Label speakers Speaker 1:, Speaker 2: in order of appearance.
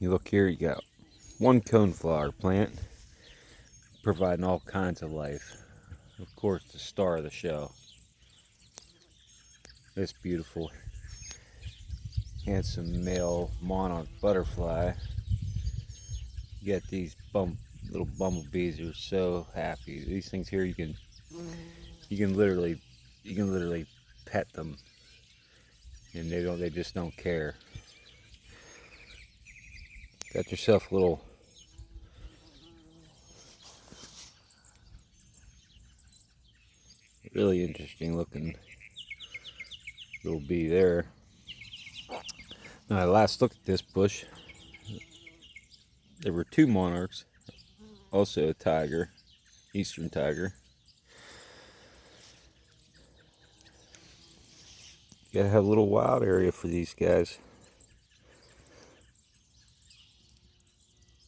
Speaker 1: You look here, you got one coneflower plant providing all kinds of life. Of course, the star of the show. This beautiful, handsome male monarch butterfly. You got these little bumblebees who are so happy. These things here, you can literally pet them, and they just don't care. Got yourself a little really interesting looking little bee there. Now, I last looked at this bush, there were two monarchs, also a tiger, eastern tiger. You gotta have a little wild area for these guys.